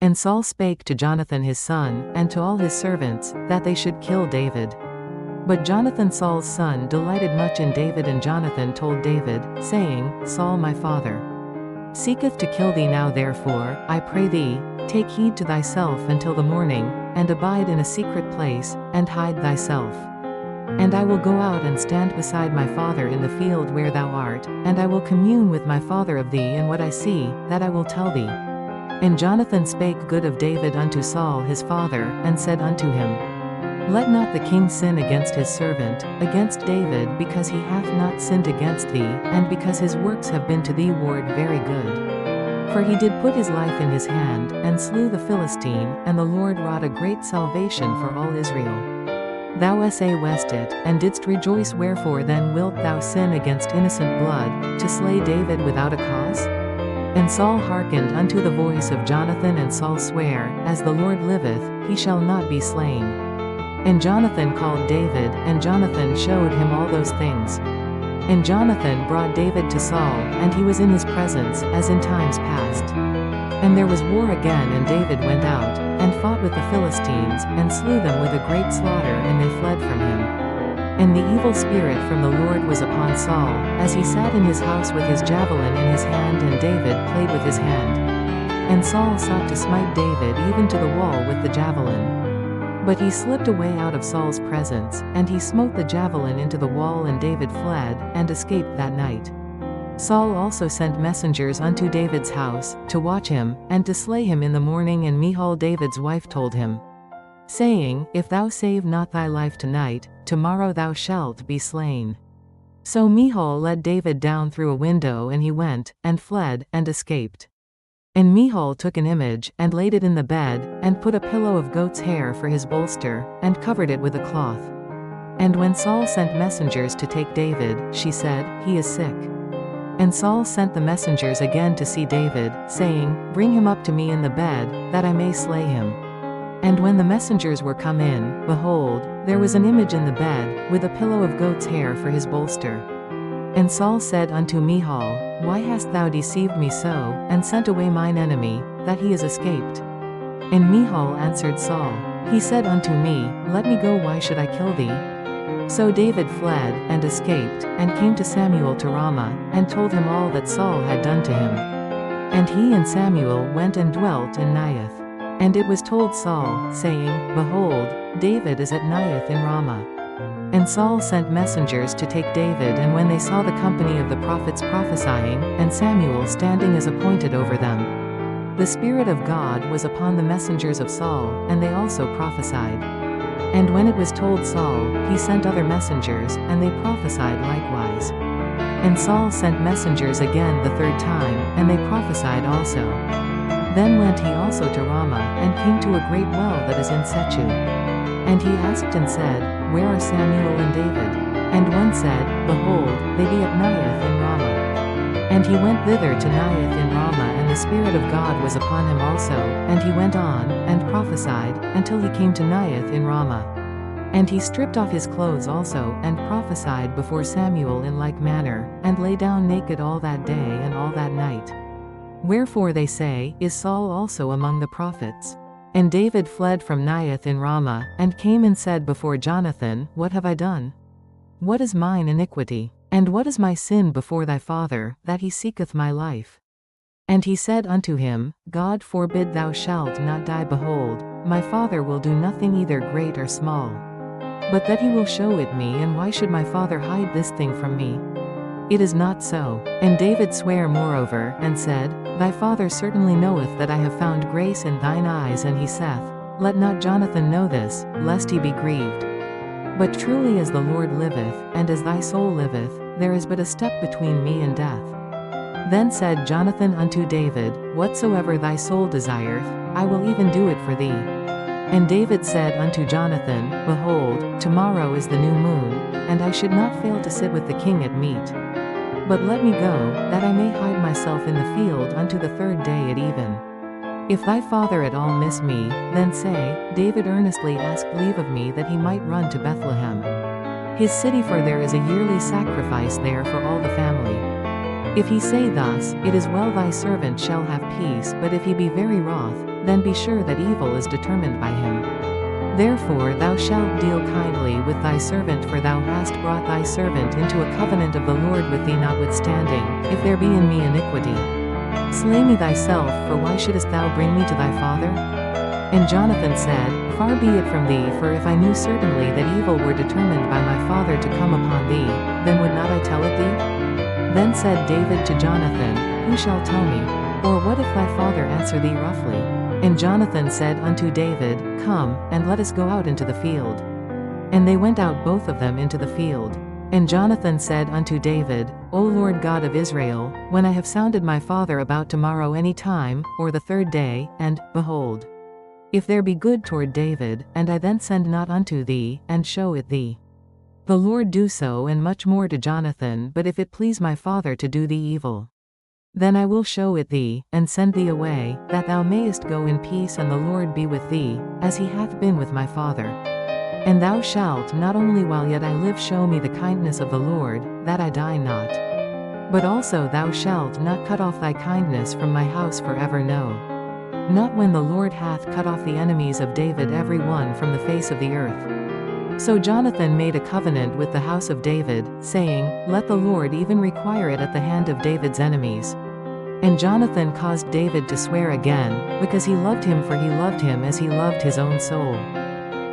And Saul spake to Jonathan his son, and to all his servants, that they should kill David. But Jonathan Saul's son delighted much in David, and Jonathan told David, saying, Saul my father seeketh to kill thee. Now therefore, I pray thee, take heed to thyself until the morning, and abide in a secret place, and hide thyself. And I will go out and stand beside my father in the field where thou art, and I will commune with my father of thee, and what I see, that I will tell thee. And Jonathan spake good of David unto Saul his father, and said unto him, Let not the king sin against his servant, against David, because he hath not sinned against thee, and because his works have been to thee ward very good. For he did put his life in his hand, and slew the Philistine, and the Lord wrought a great salvation for all Israel. Thou wast it, and didst rejoice. Wherefore then wilt thou sin against innocent blood, to slay David without a cause? And Saul hearkened unto the voice of Jonathan, and Saul sware, As the Lord liveth, he shall not be slain. And Jonathan called David, and Jonathan showed him all those things. And Jonathan brought David to Saul, and he was in his presence, as in times past. And there was war again, and David went out, and fought with the Philistines, and slew them with a great slaughter, and they fled from him. And the evil spirit from the Lord was upon Saul, as he sat in his house with his javelin in his hand, and David played with his hand. And Saul sought to smite David even to the wall with the javelin. But he slipped away out of Saul's presence, and he smote the javelin into the wall, and David fled, and escaped that night. Saul also sent messengers unto David's house, to watch him, and to slay him in the morning. And Michal David's wife told him, saying, If thou save not thy life tonight, tomorrow thou shalt be slain. So Michal led David down through a window, and he went, and fled, and escaped. And Michal took an image, and laid it in the bed, and put a pillow of goat's hair for his bolster, and covered it with a cloth. And when Saul sent messengers to take David, she said, He is sick. And Saul sent the messengers again to see David, saying, Bring him up to me in the bed, that I may slay him. And when the messengers were come in, behold, there was an image in the bed, with a pillow of goat's hair for his bolster. And Saul said unto Michal, Why hast thou deceived me so, and sent away mine enemy, that he is escaped? And Michal answered Saul, He said unto me, Let me go, why should I kill thee? So David fled, and escaped, and came to Samuel to Ramah, and told him all that Saul had done to him. And he and Samuel went and dwelt in Naioth. And it was told Saul, saying, Behold, David is at Naioth in Ramah. And Saul sent messengers to take David, and when they saw the company of the prophets prophesying, and Samuel standing as appointed over them, the Spirit of God was upon the messengers of Saul, and they also prophesied. And when it was told Saul, he sent other messengers, and they prophesied likewise. And Saul sent messengers again the third time, and they prophesied also. Then went he also to Ramah, and came to a great well that is in Sechu. And he asked and said, Where are Samuel and David? And one said, Behold, they be at Naioth in Ramah. And he went thither to Naioth in Ramah, and the Spirit of God was upon him also, and he went on, and prophesied, until he came to Naioth in Ramah. And he stripped off his clothes also, and prophesied before Samuel in like manner, and lay down naked all that day and all that night. Wherefore they say, Is Saul also among the prophets? And David fled from Naioth in Ramah, and came and said before Jonathan, What have I done? What is mine iniquity? And what is my sin before thy father, that he seeketh my life? And he said unto him, God forbid, thou shalt not die. Behold, my father will do nothing either great or small, but that he will show it me. And why should my father hide this thing from me? It is not so. And David sware moreover, and said, Thy father certainly knoweth that I have found grace in thine eyes. And he saith, Let not Jonathan know this, lest he be grieved. But truly as the Lord liveth, and as thy soul liveth, there is but a step between me and death. Then said Jonathan unto David, Whatsoever thy soul desireth, I will even do it for thee. And David said unto Jonathan, Behold, tomorrow is the new moon, and I should not fail to sit with the king at meat. But let me go, that I may hide myself in the field unto the third day at even. If thy father at all miss me, then say, David earnestly asked leave of me that he might run to Bethlehem, his city, for there is a yearly sacrifice there for all the family. If he say thus, It is well, thy servant shall have peace. But if he be very wroth, then be sure that evil is determined by him. Therefore thou shalt deal kindly with thy servant, for thou hast brought thy servant into a covenant of the Lord with thee. Notwithstanding, if there be in me iniquity, slay me thyself, for why shouldest thou bring me to thy father? And Jonathan said, Far be it from thee, for if I knew certainly that evil were determined by my father to come upon thee, then would not I tell it thee? Then said David to Jonathan, Who shall tell me? Or what if thy father answer thee roughly? And Jonathan said unto David, Come, and let us go out into the field. And they went out both of them into the field. And Jonathan said unto David, O Lord God of Israel, when I have sounded my father about tomorrow any time, or the third day, and, behold, if there be good toward David, and I then send not unto thee, and show it thee, the Lord do so and much more to Jonathan. But if it please my father to do thee evil, then I will show it thee, and send thee away, that thou mayest go in peace, and the Lord be with thee, as he hath been with my father. And thou shalt not only while yet I live show me the kindness of the Lord, that I die not, but also thou shalt not cut off thy kindness from my house forever, no, not when the Lord hath cut off the enemies of David every one from the face of the earth. So Jonathan made a covenant with the house of David, saying, Let the Lord even require it at the hand of David's enemies. And Jonathan caused David to swear again, because he loved him, for he loved him as he loved his own soul.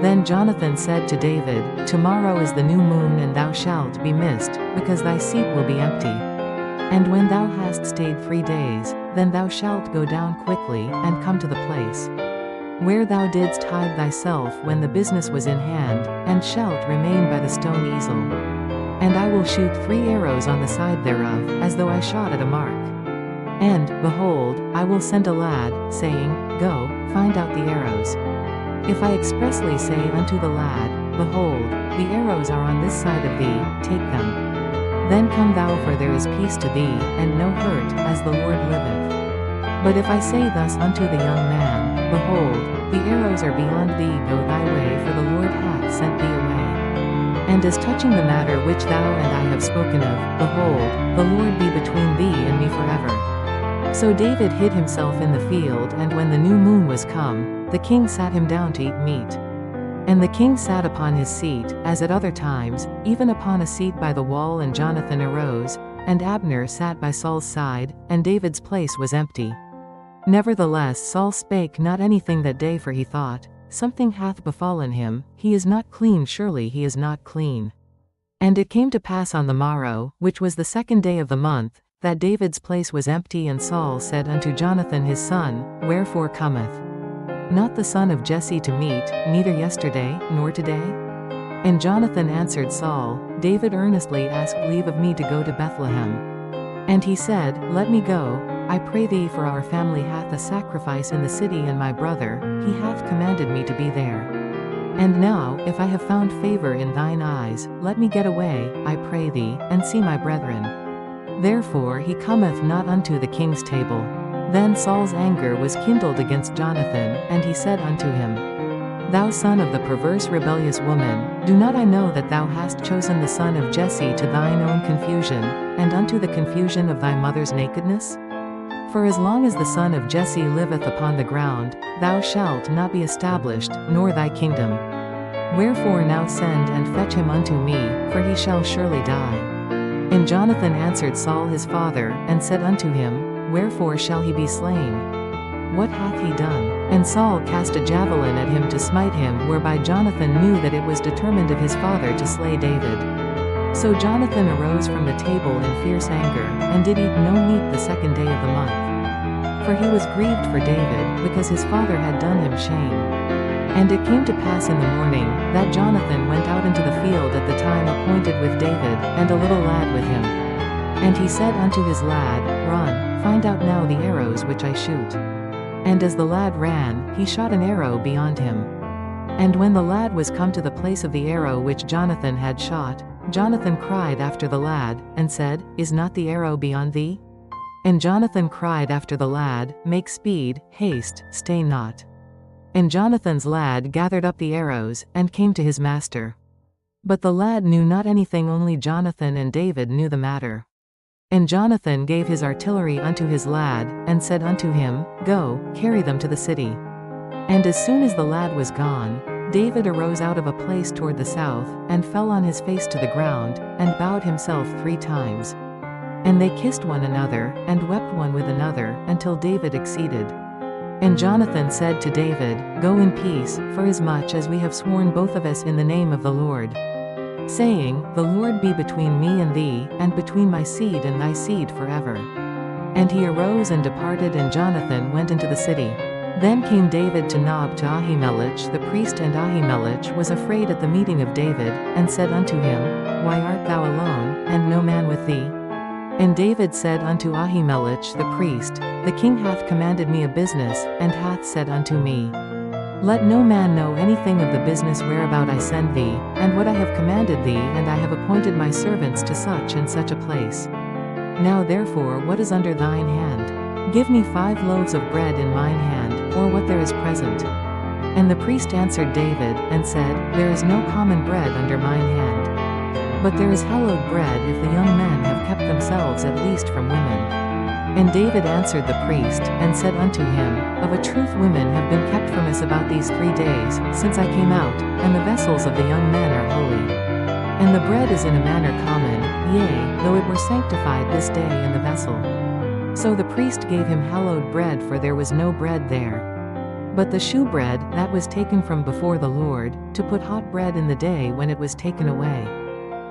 Then Jonathan said to David, Tomorrow is the new moon, and thou shalt be missed, because thy seat will be empty. And when thou hast stayed 3 days, then thou shalt go down quickly, and come to the place where thou didst hide thyself when the business was in hand, and shalt remain by the stone easel. And I will shoot 3 arrows on the side thereof, as though I shot at a mark. And, behold, I will send a lad, saying, Go, find out the arrows. If I expressly say unto the lad, Behold, the arrows are on this side of thee, take them. Then come thou, for there is peace to thee, and no hurt, as the Lord liveth. But if I say thus unto the young man, Behold, the arrows are beyond thee, go thy way, for the Lord hath sent thee away. And as touching the matter which thou and I have spoken of, behold, the Lord be between thee and me forever. So David hid himself in the field, and when the new moon was come, the king sat him down to eat meat. And the king sat upon his seat, as at other times, even upon a seat by the wall. And Jonathan arose, and Abner sat by Saul's side, and David's place was empty. Nevertheless Saul spake not anything that day, for he thought, Something hath befallen him, he is not clean, surely he is not clean. And it came to pass on the morrow, which was the 2nd day of the month, that David's place was empty. And Saul said unto Jonathan his son, Wherefore cometh not the son of Jesse to meat, neither yesterday, nor today? And Jonathan answered Saul, David earnestly asked leave of me to go to Bethlehem. And he said, Let me go, I pray thee, for our family hath a sacrifice in the city, and my brother, he hath commanded me to be there. And now, if I have found favor in thine eyes, let me get away, I pray thee, and see my brethren. Therefore he cometh not unto the king's table. Then Saul's anger was kindled against Jonathan, and he said unto him, Thou son of the perverse rebellious woman, do not I know that thou hast chosen the son of Jesse to thine own confusion, and unto the confusion of thy mother's nakedness? For as long as the son of Jesse liveth upon the ground, thou shalt not be established, nor thy kingdom. Wherefore now send and fetch him unto me, for he shall surely die. And Jonathan answered Saul his father, and said unto him, Wherefore shall he be slain? What hath he done? And Saul cast a javelin at him to smite him, whereby Jonathan knew that it was determined of his father to slay David. So Jonathan arose from the table in fierce anger, and did eat no meat the 2nd day of the month. For he was grieved for David, because his father had done him shame. And it came to pass in the morning, that Jonathan went out into the field at the time appointed with David, and a little lad with him. And he said unto his lad, Run, find out now the arrows which I shoot. And as the lad ran, he shot an arrow beyond him. And when the lad was come to the place of the arrow which Jonathan had shot, Jonathan cried after the lad, and said, Is not the arrow beyond thee? And Jonathan cried after the lad, Make speed, haste, stay not. And Jonathan's lad gathered up the arrows, and came to his master. But the lad knew not anything, only Jonathan and David knew the matter. And Jonathan gave his artillery unto his lad, and said unto him, Go, carry them to the city. And as soon as the lad was gone, David arose out of a place toward the south, and fell on his face to the ground, and bowed himself 3 times. And they kissed one another, and wept one with another, until David exceeded. And Jonathan said to David, Go in peace, forasmuch as we have sworn both of us in the name of the Lord, saying, The Lord be between me and thee, and between my seed and thy seed forever. And he arose and departed, and Jonathan went into the city. Then came David to Nob to Ahimelech the priest, and Ahimelech was afraid at the meeting of David, and said unto him, Why art thou alone, and no man with thee? And David said unto Ahimelech the priest, The king hath commanded me a business, and hath said unto me, Let no man know anything of the business whereabout I send thee, and what I have commanded thee, and I have appointed my servants to such and such a place. Now therefore what is under thine hand? Give me 5 loaves of bread in mine hand, or what there is present. And the priest answered David, and said, There is no common bread under mine hand, but there is hallowed bread if the young men have kept themselves at least from women. And David answered the priest, and said unto him, Of a truth women have been kept from us about these 3 days, since I came out, and the vessels of the young men are holy. And the bread is in a manner common, yea, though it were sanctified this day in the vessel. So the priest gave him hallowed bread, for there was no bread there, but the shewbread, that was taken from before the Lord, to put hot bread in the day when it was taken away.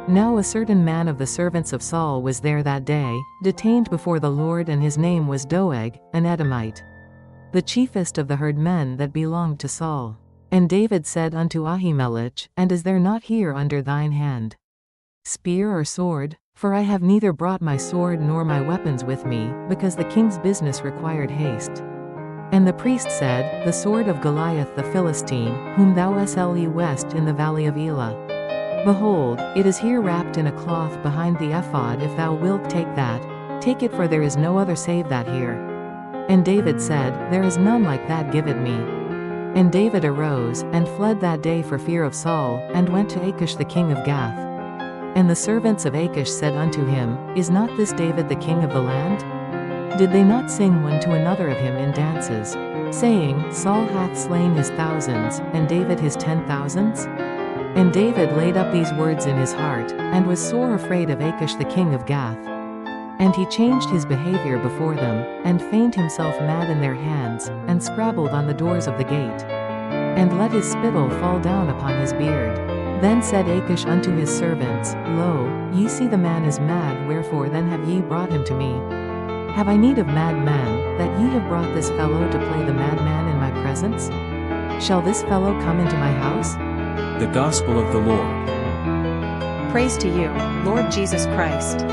Now a certain man of the servants of Saul was there that day, detained before the Lord, and his name was Doeg, an Edomite, the chiefest of the herdmen that belonged to Saul. And David said unto Ahimelech, And is there not here under thine hand spear or sword? For I have neither brought my sword nor my weapons with me, because the king's business required haste. And the priest said, The sword of Goliath the Philistine, whom thou slewest in the valley of Elah. Behold, it is here wrapped in a cloth behind the ephod. If thou wilt take that, take it, for there is no other save that here. And David said, There is none like that, give it me. And David arose, and fled that day for fear of Saul, and went to Achish the king of Gath. And the servants of Achish said unto him, Is not this David the king of the land? Did they not sing one to another of him in dances, saying, Saul hath slain his thousands, and David his 10,000s? And David laid up these words in his heart, and was sore afraid of Achish the king of Gath. And he changed his behavior before them, and feigned himself mad in their hands, and scrabbled on the doors of the gate, and let his spittle fall down upon his beard. Then said Achish unto his servants, Lo, ye see the man is mad, wherefore then have ye brought him to me? Have I need of mad men, that ye have brought this fellow to play the madman in my presence? Shall this fellow come into my house? The Gospel of the Lord. Praise to you, Lord Jesus Christ.